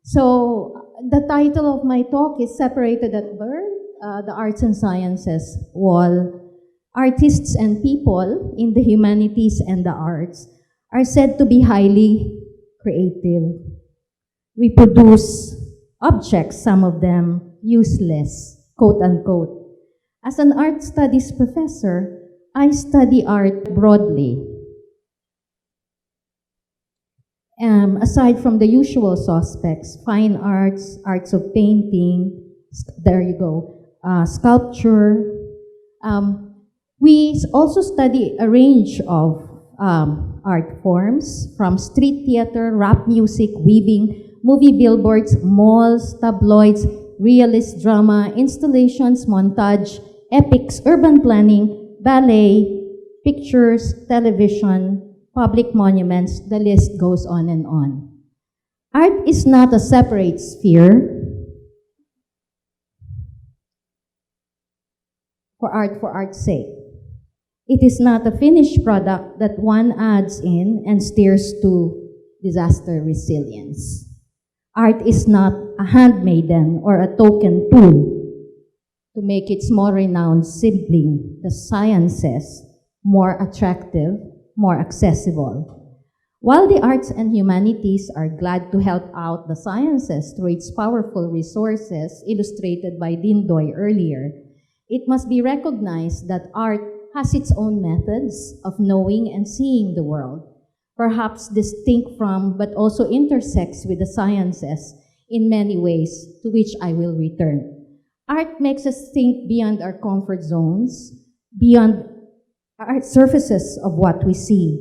So the title of my talk is Separated at Birth, the Arts and Sciences Wall. Artists and people in the humanities and the arts are said to be highly creative. We produce objects, some of them useless, quote unquote. As an art studies professor, I study art broadly. Aside from the usual suspects, fine arts, arts of painting, there you go, sculpture. We also study a range of art forms, from street theater, rap music, weaving, movie billboards, malls, tabloids, realist drama, installations, montage, epics, urban planning, ballet, pictures, television, public monuments, the list goes on and on. Art is not a separate sphere for art's sake. It is not a finished product that one adds in and steers to disaster resilience. Art is not a handmaiden or a token tool to make its more renowned sibling, the sciences, more attractive, more accessible. While the arts and humanities are glad to help out the sciences through its powerful resources illustrated by Dindoy earlier, it must be recognized that art has its own methods of knowing and seeing the world, perhaps distinct from but also intersects with the sciences in many ways, to which I will return. Art makes us think beyond our comfort zones, beyond our surfaces of what we see.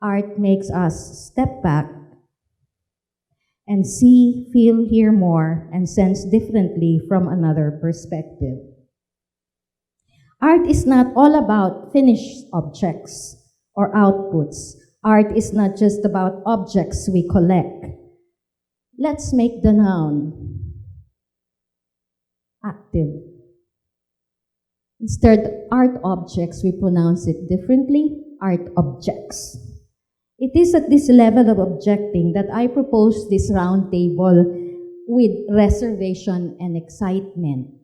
Art makes us step back and see, feel, hear more, and sense differently from another perspective. Art is not all about finished objects or outputs. Art is not just about objects we collect. Let's make the noun active. Instead, art objects, we pronounce it differently, art objects. It is at this level of objecting that I propose this round table with reservation and excitement.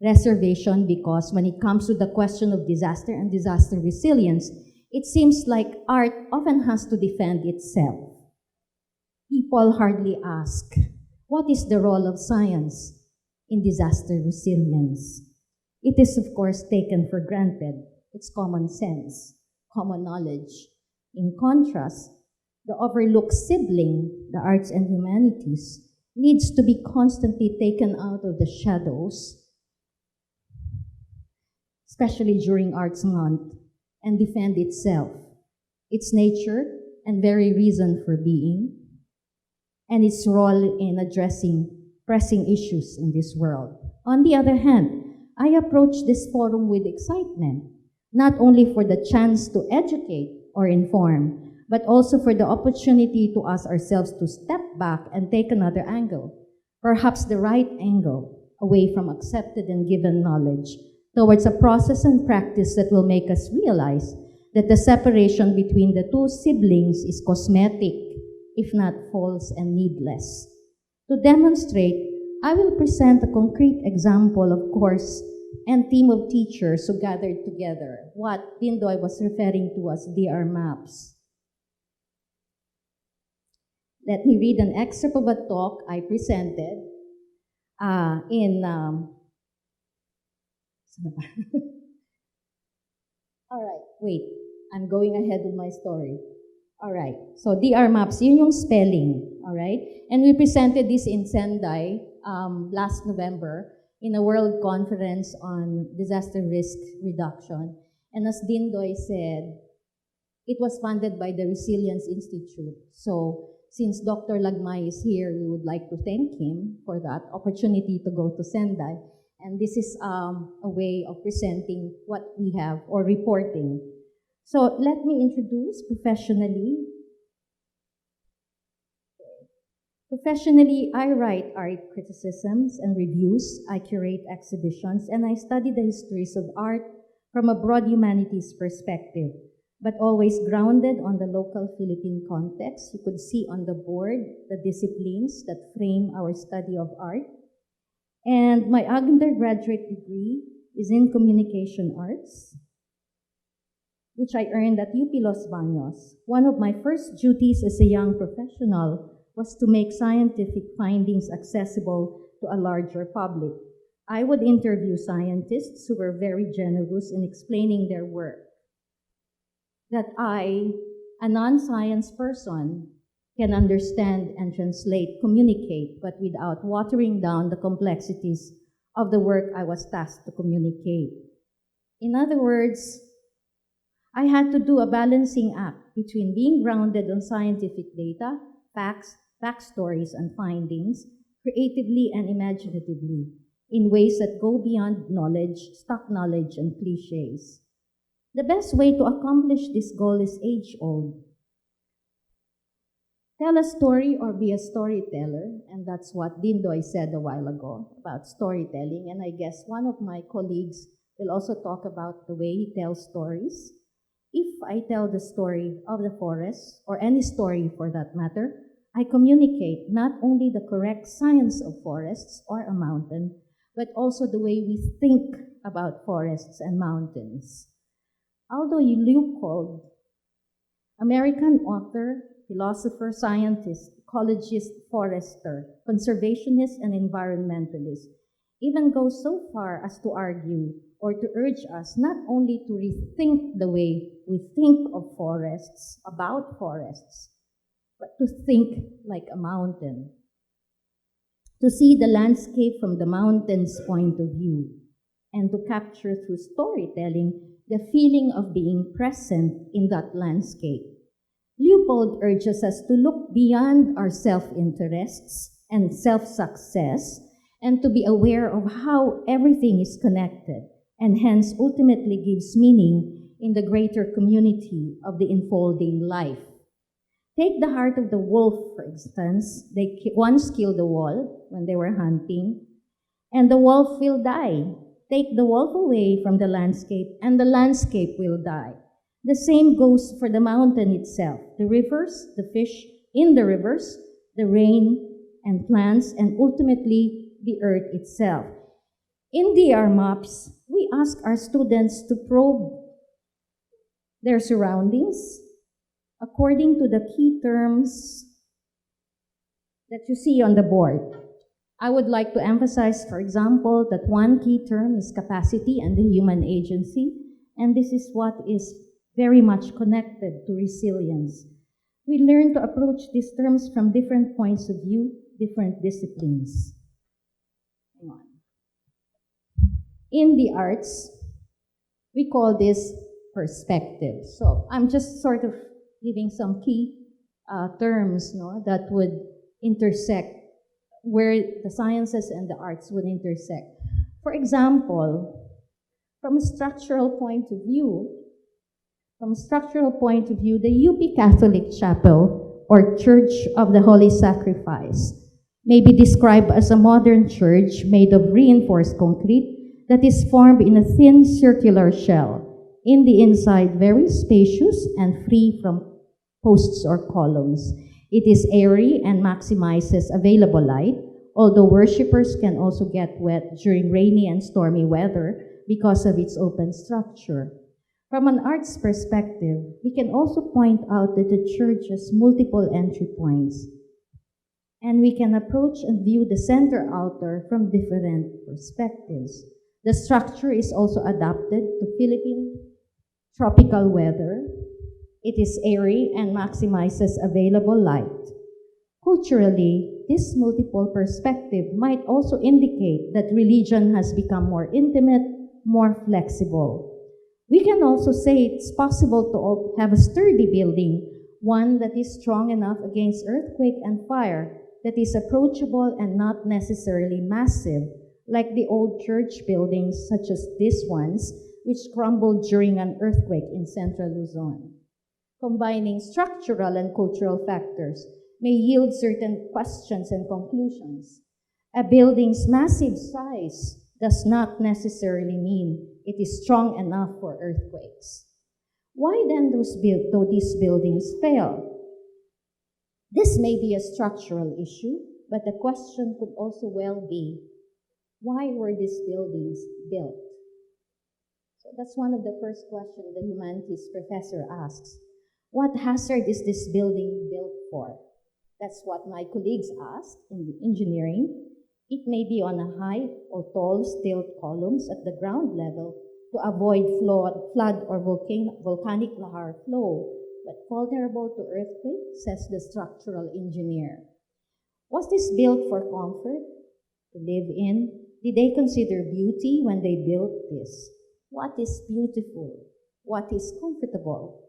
Reservation because when it comes to the question of disaster and disaster resilience, it seems like art often has to defend itself. People hardly ask, what is the role of science in disaster resilience? It is, of course, taken for granted. It's common sense, common knowledge. In contrast, the overlooked sibling, the arts and humanities, needs to be constantly taken out of the shadows, especially during Arts Month, and defend itself, its nature and very reason for being, and its role in addressing pressing issues in this world. On the other hand, I approach this forum with excitement, not only for the chance to educate or inform, but also for the opportunity to ask ourselves to step back and take another angle, perhaps the right angle, away from accepted and given knowledge, towards a process and practice that will make us realize that the separation between the two siblings is cosmetic, if not false and needless. To demonstrate, I will present a concrete example of course and team of teachers who gathered together, what Dindoy was referring to as DR maps. Let me read an excerpt of a talk I presented all right, wait, I'm going ahead with my story. All right, so DR maps, yun yung spelling, all right? And we presented this in Sendai last November in a world conference on disaster risk reduction. And as Dindoy said, it was funded by the Resilience Institute. So since Dr. Lagmay is here, we would like to thank him for that opportunity to go to Sendai. And this is a way of presenting what we have or reporting. So let me introduce professionally. Professionally, I write art criticisms and reviews, I curate exhibitions, and I study the histories of art from a broad humanities perspective. but always grounded on the local Philippine context. You could see on the board the disciplines that frame our study of art. And my undergraduate degree is in communication arts, which I earned at UP Los Baños. One of my first duties as a young professional was to make scientific findings accessible to a larger public. I would interview scientists who were very generous in explaining their work, that I, a non-science person, can understand and translate, communicate, but without watering down the complexities of the work I was tasked to communicate. In other words, I had to do a balancing act between being grounded on scientific data, facts, backstories, and findings, creatively and imaginatively, in ways that go beyond knowledge, stock knowledge, and cliches. The best way to accomplish this goal is age-old. Tell a story or be a storyteller, and that's what Dindoy said a while ago about storytelling, and I guess one of my colleagues will also talk about the way he tells stories. If I tell the story of the forest, or any story for that matter, I communicate not only the correct science of forests or a mountain, but also the way we think about forests and mountains. Aldo Leopold, American author, philosopher, scientist, ecologist, forester, conservationist, and environmentalist, even goes so far as to argue or to urge us not only to rethink the way we think of forests, about forests, but to think like a mountain, to see the landscape from the mountain's point of view, and to capture through storytelling the feeling of being present in that landscape. Leopold urges us to look beyond our self-interests and self-success and to be aware of how everything is connected and hence ultimately gives meaning in the greater community of the unfolding life. Take the heart of the wolf, for instance. They once killed the wolf when they were hunting, and the wolf will die. Take the wolf away from the landscape, and the landscape will die. The same goes for the mountain itself, the rivers, the fish in the rivers, the rain and plants, and ultimately the earth itself. In DR maps, we ask our students to probe their surroundings according to the key terms that you see on the board. I would like to emphasize, for example, that one key term is capacity and the human agency, and this is what is very much connected to resilience. We learn to approach these terms from different points of view, different disciplines. Hang on. In the arts, we call this perspective. So I'm just sort of giving some key terms that would intersect, where the sciences and the arts would intersect. For example, from a structural point of view, the UP Catholic Chapel, or Church of the Holy Sacrifice, may be described as a modern church made of reinforced concrete that is formed in a thin circular shell. In the inside, very spacious and free from posts or columns. It is airy and maximizes available light, although worshippers can also get wet during rainy and stormy weather because of its open structure. From an arts perspective, we can also point out that the church has multiple entry points, and we can approach and view the center altar from different perspectives. The structure is also adapted to Philippine tropical weather. It is airy and maximizes available light. Culturally, this multiple perspective might also indicate that religion has become more intimate, more flexible. We can also say it's possible to have a sturdy building, one that is strong enough against earthquake and fire, that is approachable and not necessarily massive, like the old church buildings such as these ones, which crumbled during an earthquake in central Luzon. Combining structural and cultural factors may yield certain questions and conclusions. A building's massive size does not necessarily mean it is strong enough for earthquakes. Why then do these buildings fail? This may be a structural issue, but the question could also well be, why were these buildings built? So that's one of the first questions the humanities professor asks. What hazard is this building built for? That's what my colleagues asked in engineering. It may be on a high or tall steel columns at the ground level to avoid flood or volcanic lahar flow, but vulnerable to earthquake, says the structural engineer. Was this built for comfort, to live in? Did they consider beauty when they built this? What is beautiful? What is comfortable?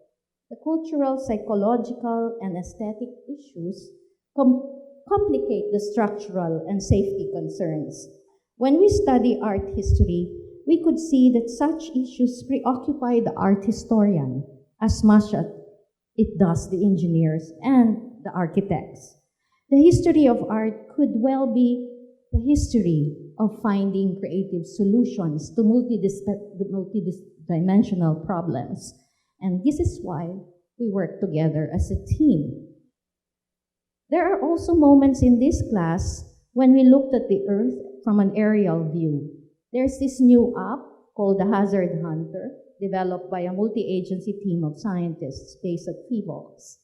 The cultural, psychological, and aesthetic issues complicate the structural and safety concerns. When we study art history, we could see that such issues preoccupy the art historian as much as it does the engineers and the architects. The history of art could well be the history of finding creative solutions to multidimensional problems. And this is why we work together as a team. There are also moments in this class when we looked at the Earth from an aerial view. There's this new app called the Hazard Hunter, developed by a multi-agency team of scientists based at PHIVOLCS.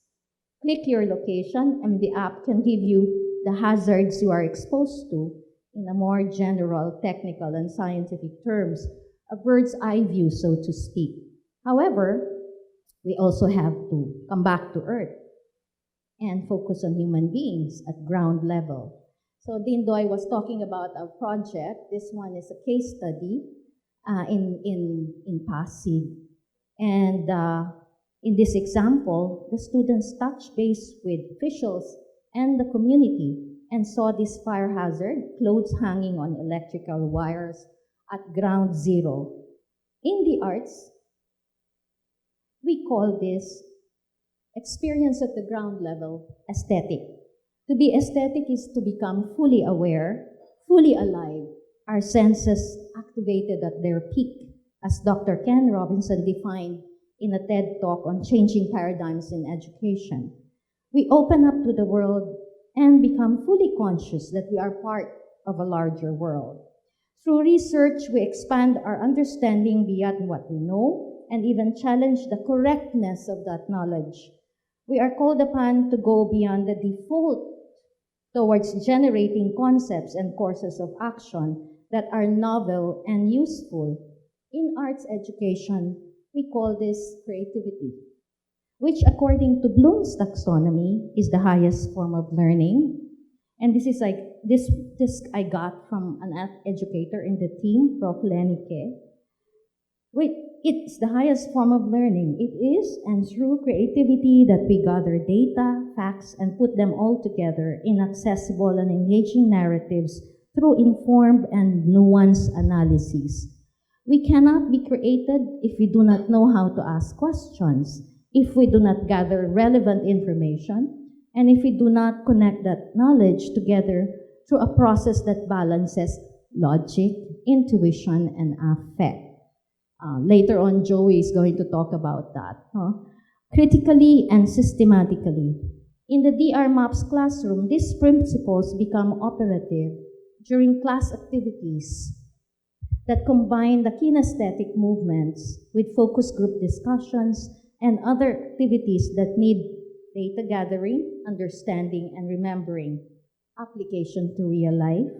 Click your location and the app can give you the hazards you are exposed to in a more general, technical, and scientific terms, a bird's eye view, so to speak. However, we also have to come back to Earth and focus on human beings at ground level. So Dindoy was talking about a project. This one is a case study in Pasig. And in this example, the students touched base with officials and the community and saw this fire hazard, clothes hanging on electrical wires at ground zero. In the arts, we call this experience at the ground level aesthetic. To be aesthetic is to become fully aware, fully alive, our senses activated at their peak, as Dr. Ken Robinson defined in a TED Talk on changing paradigms in education. We open up to the world and become fully conscious that we are part of a larger world. Through research, we expand our understanding beyond what we know and even challenge the correctness of that knowledge. We are called upon to go beyond the default towards generating concepts and courses of action that are novel and useful. In arts education, we call this creativity, which according to Bloom's taxonomy is the highest form of learning. And this is like, this I got from an educator in the team, Prof. Lenike. It's the highest form of learning. It is, and through creativity that we gather data, facts, and put them all together in accessible and engaging narratives through informed and nuanced analyses. We cannot be created if we do not know how to ask questions, if we do not gather relevant information, and if we do not connect that knowledge together through a process that balances logic, intuition, and affect. Later on, Joey is going to talk about that. Critically and systematically. In the DR MAPS classroom, these principles become operative during class activities that combine the kinesthetic movements with focus group discussions and other activities that need data gathering, understanding, and remembering, application to real life,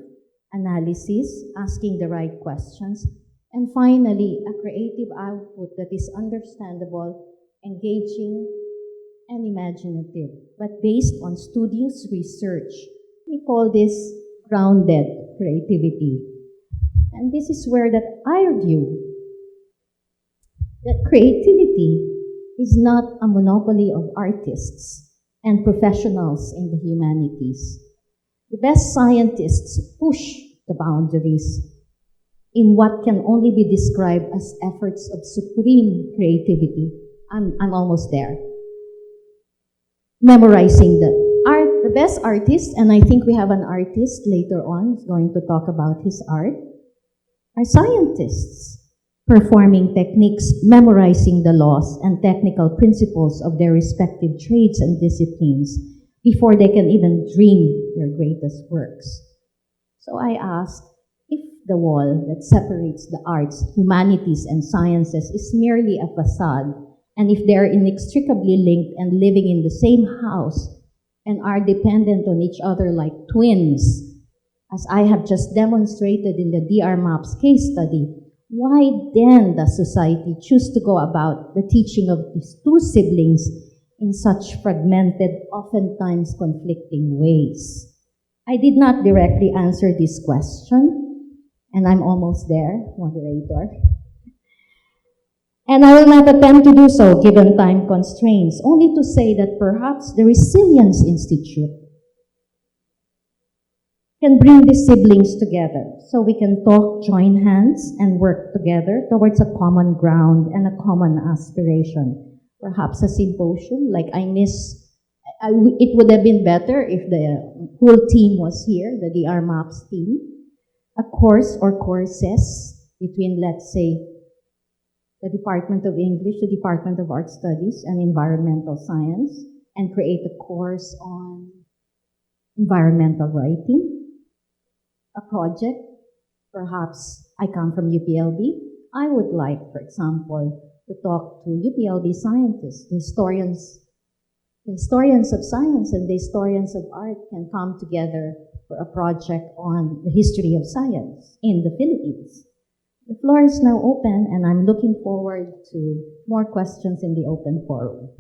analysis, asking the right questions, and finally, a creative output that is understandable, engaging, and imaginative, but based on studious research. We call this grounded creativity. And this is where that I argue that creativity is not a monopoly of artists and professionals in the humanities. The best scientists push the boundaries in what can only be described as efforts of supreme creativity. I'm almost there. Memorizing the best artists, and I think we have an artist later on who's going to talk about his art, are scientists. performing techniques, memorizing the laws and technical principles of their respective trades and disciplines before they can even dream their greatest works. So I asked if the wall that separates the arts, humanities, and sciences is merely a facade, and if they are inextricably linked and living in the same house and are dependent on each other like twins, as I have just demonstrated in the DR MAPS case study, why then does society choose to go about the teaching of these two siblings in such fragmented, oftentimes conflicting ways? I did not directly answer this question, and I'm almost there, moderator. And I will not attempt to do so given time constraints, only to say that perhaps the Resilience Institute can bring these siblings together so we can talk, join hands, and work together towards a common ground and a common aspiration. Perhaps a symposium, like it would have been better if the whole team was here, the DR MAPS team. A course or courses between, let's say, the Department of English, the Department of Art Studies, and Environmental Science, and create a course on environmental writing. A project, perhaps I come from UPLB. I would like, for example, to talk to UPLB scientists, the historians of science and the historians of art can come together for a project on the history of science in the Philippines. The floor is now open, and I'm looking forward to more questions in the open forum.